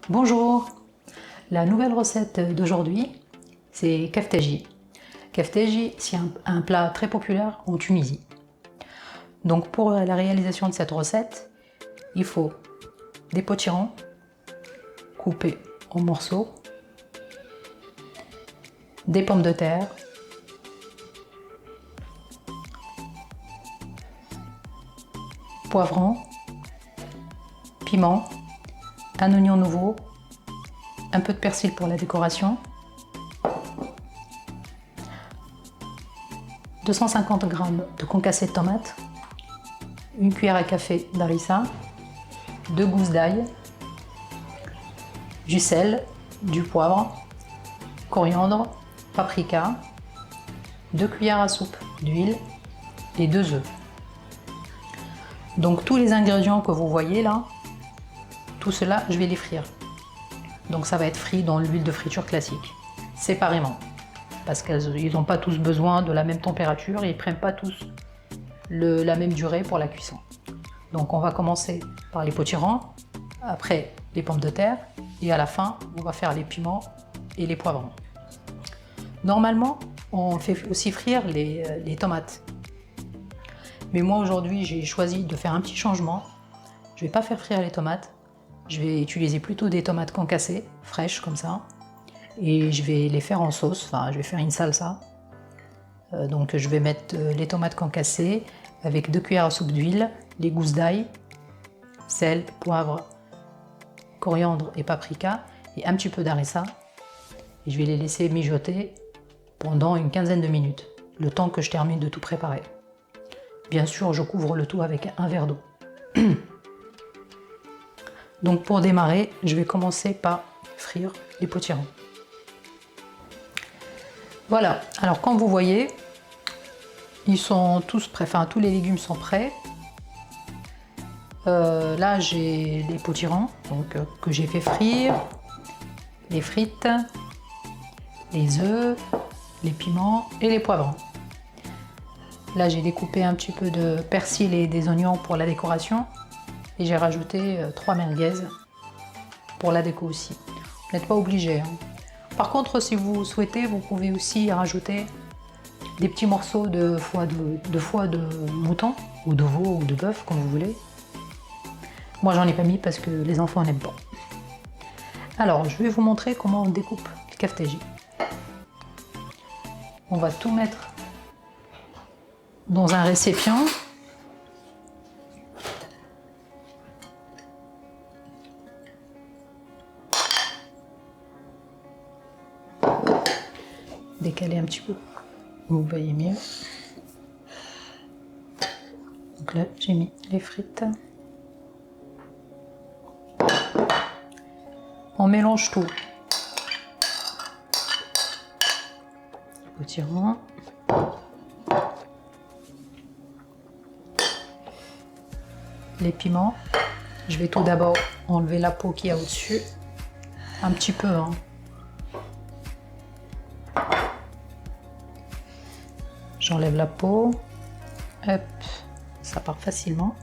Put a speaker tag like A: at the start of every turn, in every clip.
A: Bonjour, la nouvelle recette d'aujourd'hui, c'est kefteji. Kefteji, c'est un plat très populaire en Tunisie. Donc pour la réalisation de cette recette, il faut des potirons coupés en morceaux, des pommes de terre, poivrons, piment, un oignon nouveau, un peu de persil pour la décoration, 250 g de concassé de tomates, une cuillère à café d'harissa, 2 gousses d'ail, du sel, du poivre, coriandre, paprika, 2 cuillères à soupe d'huile et 2 œufs. Donc tous les ingrédients que vous voyez là, tout cela je vais les frire. Donc ça va être frit dans l'huile de friture classique, séparément. Parce qu'ils n'ont pas tous besoin de la même température et ils ne prennent pas tous la même durée pour la cuisson. Donc on va commencer par les potirons, après les pommes de terre et à la fin on va faire les piments et les poivrons. Normalement on fait aussi frire les tomates. Mais moi aujourd'hui j'ai choisi de faire un petit changement. Je ne vais pas faire frire les tomates. Je vais utiliser plutôt des tomates concassées, fraîches comme ça. Et je vais les faire en sauce, enfin je vais faire une salsa. Donc je vais mettre les tomates concassées avec 2 cuillères à soupe d'huile, les gousses d'ail, sel, poivre, coriandre et paprika et un petit peu d'harissa. Et je vais les laisser mijoter pendant une quinzaine de minutes, le temps que je termine de tout préparer. Bien sûr, je couvre le tout avec un verre d'eau. Donc pour démarrer, je vais commencer par frire les potirons. Voilà, alors comme vous voyez, ils sont tous prêts, enfin tous les légumes sont prêts. Là j'ai les potirons donc, que j'ai fait frire, les frites, les œufs, les piments et les poivrons. Là j'ai découpé un petit peu de persil et des oignons pour la décoration. Et j'ai rajouté 3 merguez pour la déco aussi. Vous n'êtes pas obligé. Par contre, si vous souhaitez, vous pouvez aussi rajouter des petits morceaux de foie de mouton, ou de veau, ou de bœuf, comme vous voulez. Moi, j'en ai pas mis parce que les enfants n'aiment pas. Alors, je vais vous montrer comment on découpe le kefteji. On va tout mettre dans un récipient. Décaler un petit peu, vous voyez mieux. Donc là j'ai mis les frites. On mélange tout. Les potirons. Les piments. Je vais tout d'abord enlever la peau qu'il y a au-dessus. Un petit peu, hein. J'enlève la peau, hop, ça part facilement.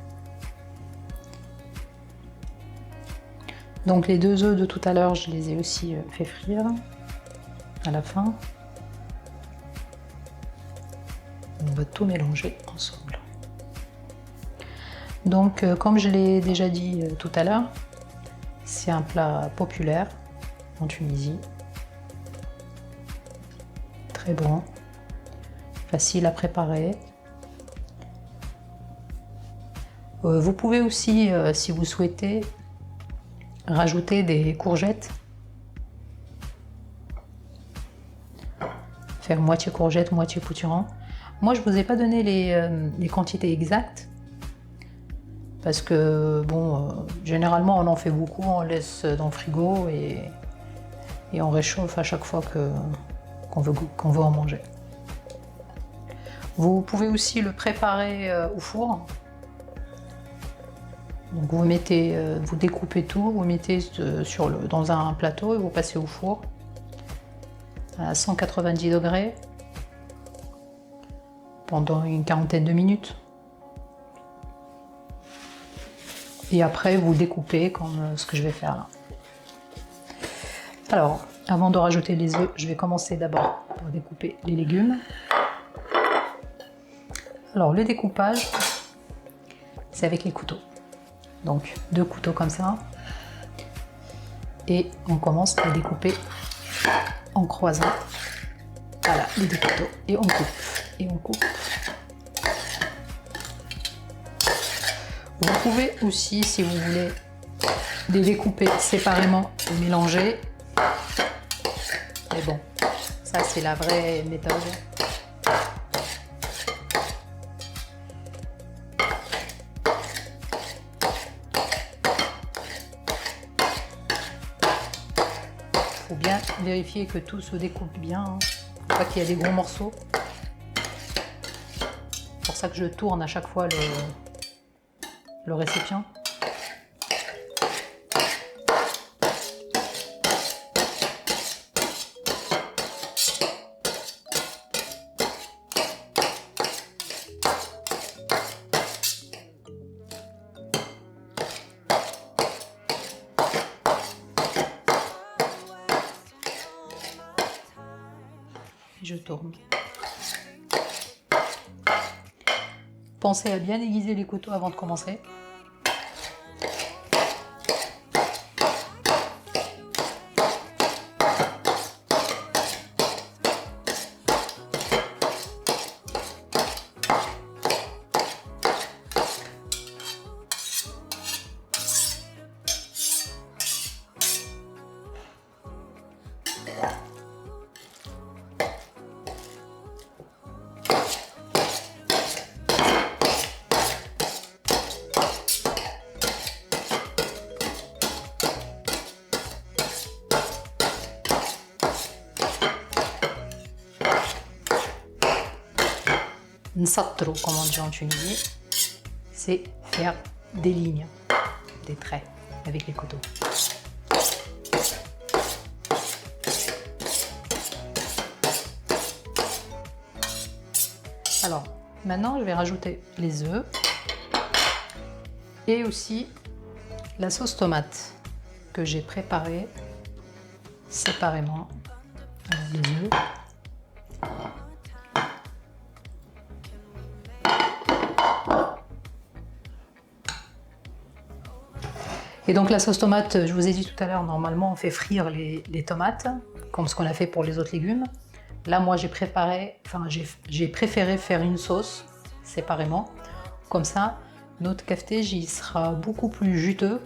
A: Donc les 2 œufs de tout à l'heure, je les ai aussi fait frire à la fin. On va tout mélanger ensemble. Donc comme je l'ai déjà dit tout à l'heure, c'est un plat populaire en Tunisie. Très bon. Facile à préparer. Vous pouvez aussi, si vous souhaitez, rajouter des courgettes. Faire moitié courgette, moitié potiron. Moi, je ne vous ai pas donné les quantités exactes. Parce que, bon, généralement, on en fait beaucoup, on laisse dans le frigo et on réchauffe à chaque fois qu'on veut en manger. Vous pouvez aussi le préparer au four. Donc vous découpez tout, vous mettez dans un plateau et vous passez au four à 190 degrés pendant une quarantaine de minutes. Et après vous découpez comme ce que je vais faire là. Alors, avant de rajouter les œufs, je vais commencer d'abord par découper les légumes. Alors, le découpage, c'est avec les couteaux. Donc, 2 couteaux comme ça. Et on commence à découper en croisant. Voilà, les 2 couteaux. Et on coupe. Et on coupe. Vous pouvez aussi, si vous voulez, les découper séparément et mélanger. Mais bon, ça c'est la vraie méthode. Il faut bien vérifier que tout se découpe bien. Hein. Faut pas qu'il y ait des gros morceaux. C'est pour ça que je tourne à chaque fois le récipient. Je tourne. Pensez à bien aiguiser les couteaux avant de commencer. Nsatro, comme on dit en Tunisie, c'est faire des lignes, des traits avec les couteaux. Alors, maintenant je vais rajouter les œufs et aussi la sauce tomate que j'ai préparée séparément. Alors, les œufs. Et donc la sauce tomate, je vous ai dit tout à l'heure, normalement on fait frire les tomates, comme ce qu'on a fait pour les autres légumes. Là moi j'ai préféré faire une sauce séparément. Comme ça, notre kefteji il sera beaucoup plus juteux,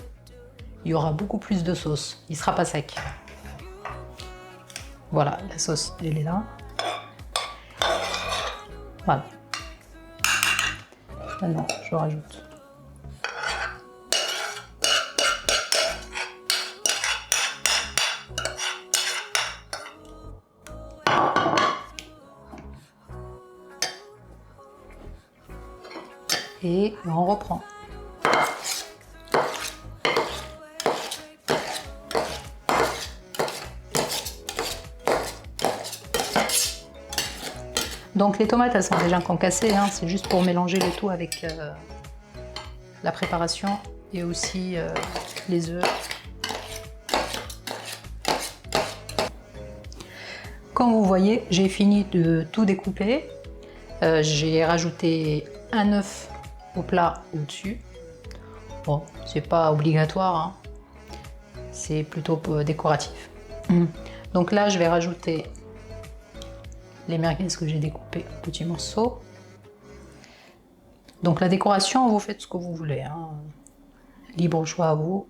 A: il y aura beaucoup plus de sauce, il ne sera pas sec. Voilà, la sauce elle est là. Voilà. Maintenant je rajoute. Et on reprend. Donc les tomates elles sont déjà concassées, hein, c'est juste pour mélanger le tout avec la préparation et aussi les œufs. Comme vous voyez, j'ai fini de tout découper. J'ai rajouté un œuf au plat au-dessus. Bon, c'est pas obligatoire, hein. C'est plutôt décoratif. Donc là, je vais rajouter les merguez que j'ai découpées en petits morceaux. Donc la décoration, vous faites ce que vous voulez, hein. Libre choix à vous.